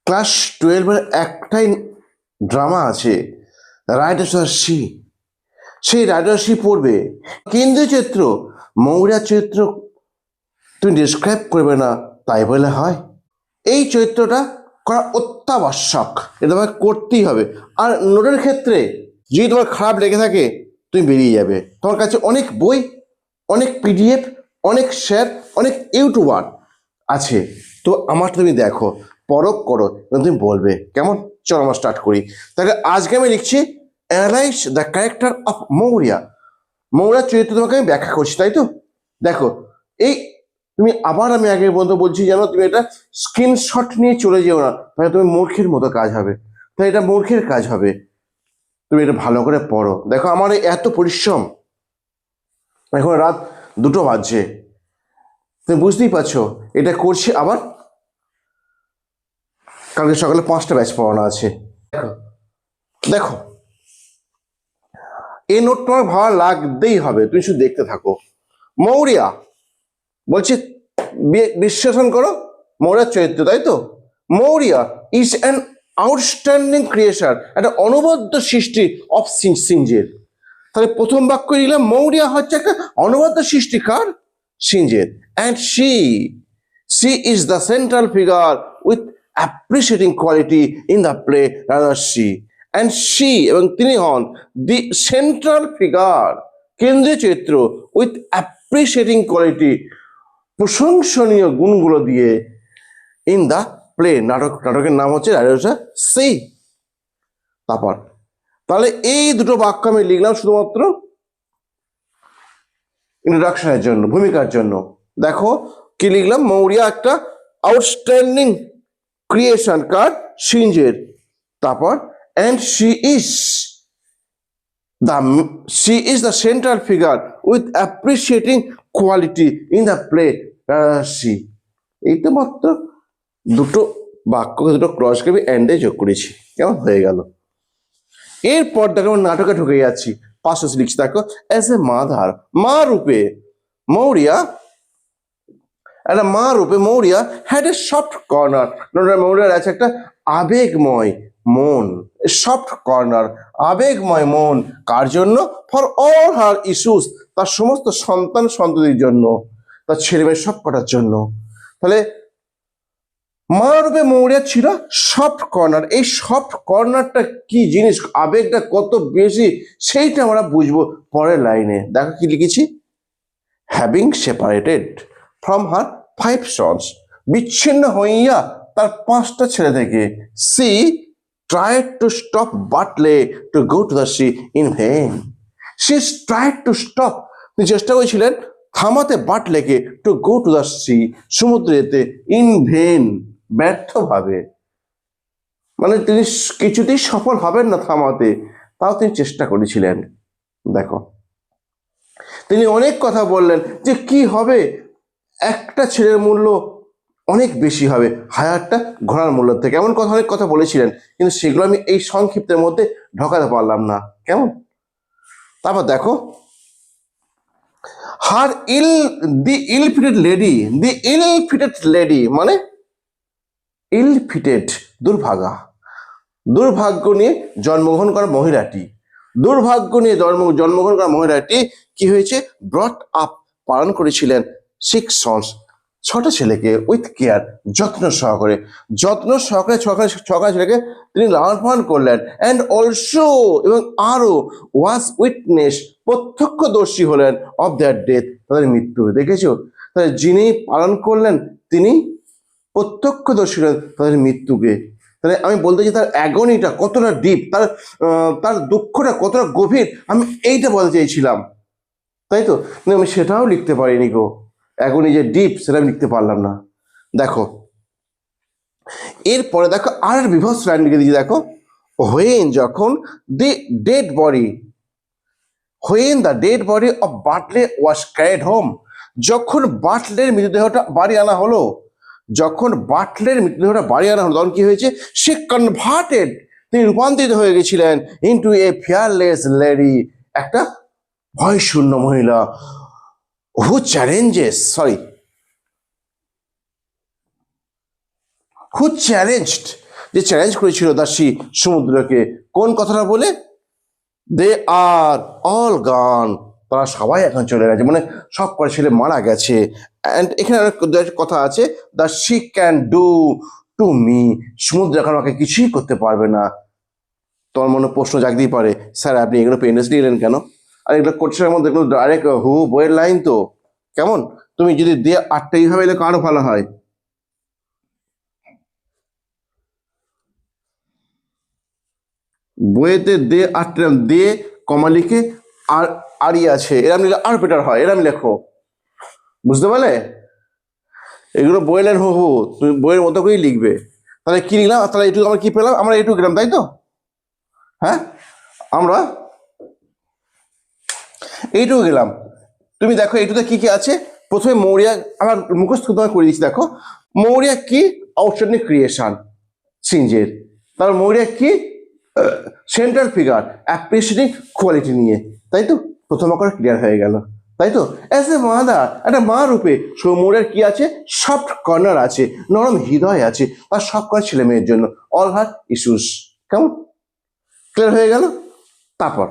Class 12-এর একটাই drama আছে, রাজর্ষি। সেই রাজর্ষি পড়বে, কেন্দ্রীয় চরিত্র মৌরা চরিত্র তুমি ডিসক্রাইব করবে না তাই বলে হয়? এই চরিত্রটা করা অত্যাবশ্যক, এটা তোমাকে করতেই হবে। আর নোটের ক্ষেত্রে যদি তোমার খারাপ লেগে থাকে তুমি বেরিয়ে যাবে। তোমার কাছে অনেক বই, অনেক পিডিএফ, অনেক শেয়ার, অনেক ইউটিউবার আছে, তো আমারটা তুমি দেখো, পরখ করো এবং তুমি বলবে কেমন। চলো আমরা স্টার্ট করি। তাহলে আজকে আমি লিখছি analyse the character of Maurya. Maurya চরিত্র তোমাকে আমি ব্যাখ্যা করছি, তাই তো? দেখো, এই তুমি আবার আমি আগে বন্ধু বলছি, জানো তুমি এটা স্ক্রিনশট নিয়ে চলে যেও না, তাহলে তুমি মূর্খের মতো কাজ হবে, তাই এটা মূর্খের কাজ হবে। তুমি এটা ভালো করে পড়ো। দেখো আমার এত পরিশ্রম, এখন রাত 2টো বাজছে, তুমি বুঝতেই পারছো এটা করছি। আবার কালকে সকালে 5টা ব্যাচ পড়ানো আছে। দেখো দেখো, এই নোট তোমার ভালো লাগতেই হবে, তুমি শুধু দেখতে থাকো। মৌরিয়া বলছি, বিশ্লেষণ করো মৌরিয়ার চরিত্র, তাই তো? Maurya is an outstanding creation, একটা অনবদ্য সৃষ্টি অফ সিনজের। তাহলে প্রথম বাক্য নিলাম মৌরিয়া হচ্ছে একটা অনবদ্য সৃষ্টিকার সিনজের, and she is the central figure with appreciating quality in the play রাজর্ষি। অ্যান্ড সি এবং তিনি হন দি সেন্ট্রাল ফিগার, কেন্দ্রীয় চরিত্র, উইথ অ্যাপ্রিসিয়েটিং কোয়ালিটি, প্রশংসনীয় গুণগুলো দিয়ে, ইন দ্য প্লে, নাটকের নাম হচ্ছে রাজর্ষি। তারপর তাহলে এই দুটো বাক্য আমি লিখলাম শুধুমাত্র ইন্ট্রোডাকশনের জন্য, ভূমিকার জন্য। দেখো কি লিখলাম, মৌরিয়া একটা আউটস্ট্যান্ডিং ক্রিয়েশন কার সিনজের। তারপর and she is the central figure with appreciating quality in the play রাজর্ষি। এই তো মাত্র দুটো বাক্য, দুটো ক্রসকে আমি অ্যান্ডে যোগ করেছি, কেমন হয়ে গেল। এরপর দেখো নাটকে ঢুকে যাচ্ছি, পাশে লিখছি দেখো, অ্যাজ এ মাদার, মা রূপে মৌরিয়া, একটা মা রূপে Maurya had a soft corner. মৌরিয়ার আছে একটা আবেগময় মন, সফট কর্নার, আবেগময় মন। কার জন্য? ফর অল হার ইস্যুস, তার সমস্ত সন্তান সন্ততির জন্য, তার ছেলে মেয়ে সব কটার জন্য। তাহলে মা রূপে মৌরিয়া ছিল সফট কর্নার। এই সফট কর্নারটা কি জিনিস, আবেগটা কত বেশি, সেইটা আমরা বুঝবো পরের লাইনে। দেখো কি লিখেছি, having separated from her 5 sons, বিচ্ছিন্ন হইয়া তার 5টা ছেলে থেকে, সি tried to stop বাটলে to go to the sea in vain. She tried to stop, তিনি চেষ্টা করেছিলেন থামাতে বাটলেকে to go to the sea, সমুদ্রেতে, ইন ভেন, ব্যর্থভাবে। মানে তিনি কিছুতেই সফল হবেন না থামাতে, তাও তিনি চেষ্টা করেছিলেন। দেখো তিনি অনেক কথা বললেন যে কি হবে, একটা ছেলের মূল্য অনেক বেশি হবে হাজারটা ঘোড়ার মূল্য থেকে, এমন কথা অনেক কথা বলেছিলেন, কিন্তু সেগুলো আমি এই সংক্ষিপ্তের মধ্যে ঢোকাতে পারলাম না, কেমন। তারপর দেখো, হার দি ইল ফিটেড লেডি, দি ইল ফিটেড লেডি মানে ইল ফিটেড, দুর্ভাগা, দুর্ভাগ্য নিয়ে জন্মগ্রহণ করা মহিলাটি, দুর্ভাগ্য নিয়ে জন্মগ্রহণ করা মহিলাটি কি হয়েছে, ব্রট আপ, পালন করেছিলেন 6 sons, 6টা ছেলেকে, উইথ কেয়ার, যত্ন সহকারে, যত্ন সহকারে ছটা ছেলেকে তিনি লালন পালন করলেন। অ্যান্ড অলসো, এবং আরো, ওয়াজ উইটনেস, প্রত্যক্ষদর্শী হলেন, অফ দ্যার ডেথ, তাদের মৃত্যু। দেখেছো, তাহলে যিনি পালন করলেন তিনি প্রত্যক্ষদর্শী হলেন তাদের মৃত্যুকে। তাহলে আমি বলতে চাই তার অ্যাগনিটা কতটা ডিপ, তার দুঃখটা কতটা গভীর, আমি এইটা বলতে চাইছিলাম, তাই তো? কিন্তু আমি সেটাও লিখতে পারিনি গো, অ্যাগনি যে ডিপ সেটা আমি লিখতে পারলাম না। দেখো এরপরে দেখো আর বিভৎস লাইন লিখে দিয়েছি, দেখো, হোয়েন, যখন, the dead body, when the dead body of Bartley was carried home, যখন বাটলের মৃতদেহটা বাড়ি আনা হলো, যখন বাটলের মৃতদেহটা বাড়ি আনা হলো, তখন কি হয়েছে, সে কনভার্টেড, তিনি রূপান্তরিত হয়ে গেছিলেন ইনটু এ ফিয়ারলেস লেডি, একটা ভয়শূন্য মহিলা, হু চ্যালেঞ্জড যে চ্যালেঞ্জ করেছিল দ্য সি সমুদ্রকে, কোন কথাটা বলে? দে আর অল গান, তারা সবাই এখন চলে গেছে, মানে সব করে ছেলে মারা গেছে। অ্যান্ড এখানে একটা কথা আছে, the sea can do to me, সমুদ্র এখন আমাকে কিছুই করতে পারবে না। তোমার মনে প্রশ্ন জাগতেই পারে, স্যার আপনি এগুলো পেন্ডেন্স নিলেন কেন? আর এগুলো কোশ্চেনের মধ্যে এগুলো ডাইরেক্ট হু বইয়ের লাইন তো, কেমন? তুমি যদি দিয়ে আটটা এইভাবে এলে কারো ভালো হয়। বইয়েতে দে আটটা দে কমা লিখে আর আরই আছে, এরম নিলে আর বেটার হয়, এরম লেখো, বুঝতে পারলে? এগুলো বইয়ের লাইন হু হু তুমি বইয়ের মতো করেই লিখবে। তাহলে কি লিখলাম? তাহলে এইটুকু আমরা কি পেলাম? আমরা এইটুকু গেলাম, তাই তো? হ্যাঁ, আমরা এইটুকু গেলাম। তুমি দেখো এইটুতে কি কি আছে। প্রথমে মৌরিয়া, আমার মুখস্থ তোমায় করে দিচ্ছি। দেখো মৌরিয়া কি? আউটস্ট্যান্ডিং ক্রিয়েশন সিনজের। তারপর মৌরিয়া কি? সেন্ট্রাল ফিগার অ্যাপ্রিসিয়েটিং কোয়ালিটি নিয়ে, তাই তো? প্রথম অক্ষর ক্লিয়ার হয়ে গেল, তাই তো? অ্যাজ এ মাদার, একটা মা রূপে মৌরিয়ার কি আছে? সফট কর্নার আছে, নরম হৃদয় আছে, তার সব করে ছেলে মেয়ের জন্য, অল হার ইস্যুস। কেমন? ক্লিয়ার হয়ে গেল। তারপর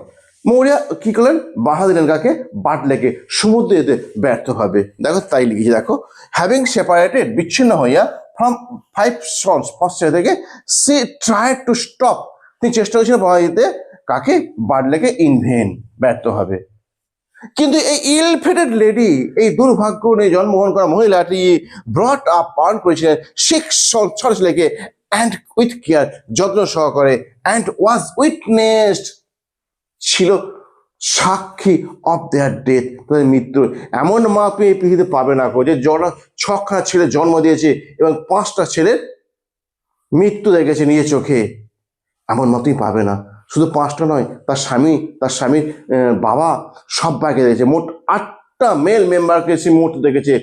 মৌরিয়া কি করলেন? বাধা দিলেন কাকে? বাটলেকে, সমুদ্রে যেতে ব্যর্থ হবে। দেখো তাই লিখেছি, দেখো হ্যাভিং সেপারেটেড, বিচ্ছিন্ন হইয়া ফ্রম 5 সন্স, পশ্চাৎ থেকে, সি ট্রাইড টু স্টপ, তিনি চেষ্টা করেছিলেন বাধা দিতে কাকে? বাটলেকে, ইন ভেন, ব্যর্থ হবে। কিন্তু এই ইল ফেটেড লেডি, এই দুর্ভাগ্য নিয়ে জন্মগ্রহণ করা মহিলাটি ব্রট আপ, পালন করেছিলেন 6 ছোট ছেলেকে, অ্যান্ড উইথ কেয়ার, যত্ন সহকারে, অ্যান্ড ওয়াজ উইটনেসড, ছিল সাক্ষী অফ দেয়ার ডেথ, তাদের মৃত্যু। এমন মা তুমি এই পৃথিবীতে পাবে না, যে জড়া 6খানা ছেলে জন্ম দিয়েছে এবং 5টা ছেলের মৃত্যু দেখেছে নিজের চোখে, এমন মা তুমি পাবে না। শুধু 5টা নয়, তার স্বামীর বাবা সবাইকে দেখেছে, মোট 8টা মেল মেম্বারকে সে মুহূর্তে দেখেছে।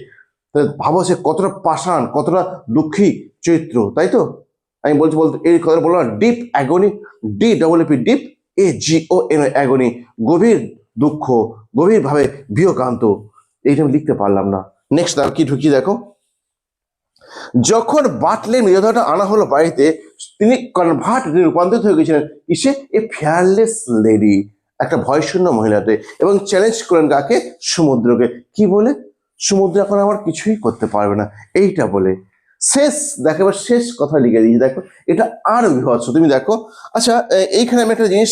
ভাবো সে কতটা পাষাণ, কতটা দুঃখী চরিত্র, তাই তো? আমি বলতে এই কথা বললাম, ডিপ অ্যাগনি, DEEP, ডিপ AGON, অ্যাগনি, গভীর দুঃখ, গভীরভাবে বিয়োগান্ত। এইটা আমি লিখতে পারলাম না। নেক্সট কি ঢুকিয়ে দেখো, যখন বাটলের মৃতদেহটা আনা হলো বাড়িতে, তিনি রূপান্তরিত হয়ে গেছিলেন ইসে এ ফেয়ারলেস লেডি, একটা ভয়শূন্য মহিলাতে, এবং চ্যালেঞ্জ করেন কাকে? সমুদ্রকে। কি বলে? সমুদ্র এখন আমার কিছুই করতে পারবে না, এইটা বলে। শেষ দেখো, এবার শেষ কথা লিখে দিয়েছি, দেখো এটা আরো বিভৎস। তুমি দেখো, আচ্ছা এইখানে আমি একটা জিনিস,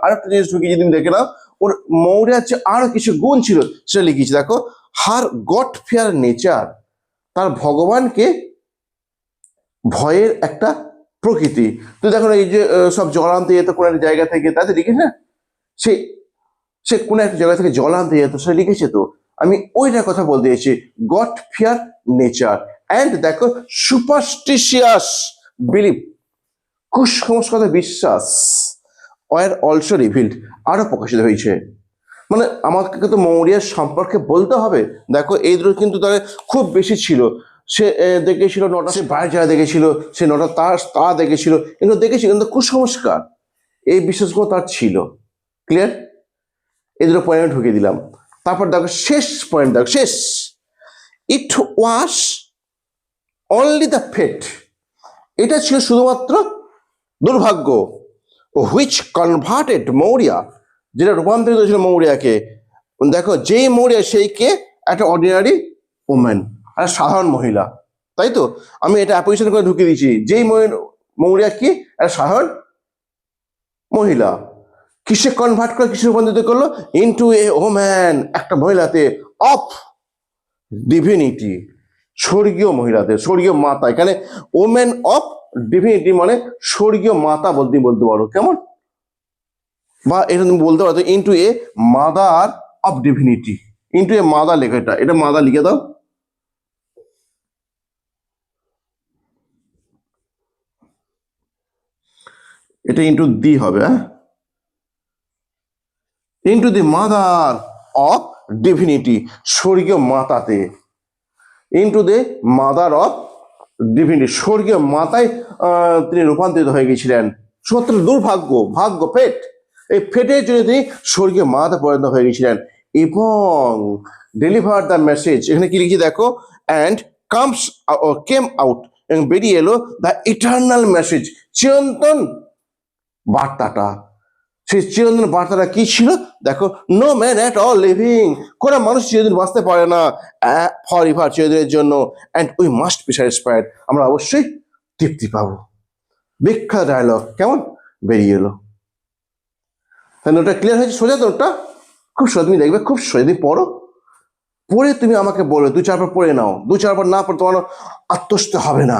আরেকটা জিনিস ঢুকিয়ে তুমি দেখে নাও, ওর মৌরিয়ার যে আরো কিছু গুণ ছিল সেটা লিখেছি। দেখো, হার গড ফিয়ার নেচার, তার ভগবানকে ভয়ের একটা প্রকৃতি। তুই দেখো এই যে সব জল আনতে যেত কোনো একটা জায়গা থেকে, তাতে লিখেছে না, সে কোনো একটা জায়গা থেকে জল আনতে যেত, সে লিখেছে তো। আমি ওইটার কথা বলতে চাইছি, গড ফিয়ার নেচার। অ্যান্ড দেখো সুপারস্টিশিয়াস বিলিভ, কুসংস্কার বিশ্বাস, ওয়ার অলসো রিভিলড, আরো প্রকাশিত হয়েছে। মানে আমাকে তো মৌরিয়ার সম্পর্কে বলতে হবে। দেখো এই দুটো কিন্তু তাদের খুব বেশি ছিল। সে দেখেছিল 9টা, সে বাইরে যারা দেখেছিল, সে 9টা তারা দেখেছিল, এগুলো দেখেছিল, কিন্তু কুসংস্কার এই বিশ্বাসগুলো তার ছিল। ক্লিয়ার? এই দুটো পয়েন্ট ঢুকিয়ে দিলাম। তারপর দেখো শেষ পয়েন্ট, দেখো শেষ, ইট ওয়াজ অনলি দ্য ফেট, এটা ছিল শুধুমাত্র দুর্ভাগ্য, হুইচ কনভার্টেড মৌরিয়া, যেটা রূপান্তরিত হয়েছিল মৌরিয়াকে। দেখো যেই মৌরিয়া, সেইকে একটা অর্ডিনারি ওম্যান, একটা সাধারণ মহিলা, তাই তো? আমি এটা অ্যাপোজিশন করে ঢুকিয়ে দিচ্ছি, যেই মৌরিয়া কি? একটা সাধারণ মহিলা। কিসে কনভার্ট করে, কিসে রূপান্তরিত করলো? ইনটু এ ওম্যান, একটা মহিলাতে, অফ ডিভিনিটি, স্বর্গীয় মহিলাতে, স্বর্গীয় মাতা। এখানে ওম্যান অফ ডিভিনিটি মানে স্বর্গীয় মাতা বলতে পারো, কেমন? বা এটা তুমি বলতে পারো into a mother of divinity, into a mother লেখাটা, এটা মাদার লিখে দাও। এটা ইনটু দি হবে, হ্যাঁ, into the mother of divinity, স্বর্গীয় মাতাতে, into the mother of divinity, স্বর্গীয় মাতায় তিনি রূপান্তরিত হয়ে গেছিলেন। শুধুমাত্র ভাগ্য ফেট, এই ফেটের জন্য তিনি স্বর্গীয় মাতাতে পরিণত হয়ে গেছিলেন। এবং ডেলিভার দ্য মেসেজ, এখানে কি লিখছি দেখো, অ্যান্ড কেম আউট এবং বেরিয়ে এলো দ্য ইটার্নাল মেসেজ, চিরন্তন বার্তাটা। সেই চিরন্তন বার্তাটা কি ছিল দেখো, no man at all living, কোনো মানুষ চিরদিন বাঁচতে পারে না ফর এভার, চিরদিনের জন্য, and we must be satisfied, আমরা অবশ্যই তৃপ্তি পাবো। বিখ্যাত ডায়লগ কেমন বেরিয়ে এলো। তাহলে ওটা ক্লিয়ার হয়েছে? সোজা তো ওটা, খুব সোজা, তুমি দেখবে খুব সোজা। তুমি পড়ো, পড়ে তুমি আমাকে বলো, 2-4 বার পড়ে নাও, 2-4 বার না পড়ে তোমার আত্মস্থ হবে না।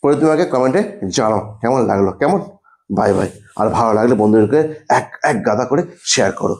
পরে তুমি আমাকে কমেন্টে জানাও কেমন লাগলো। কেমন? Bye bye. আর ভালো লাগলে বন্ধুদেরকে এক গাদা করে শেয়ার করো।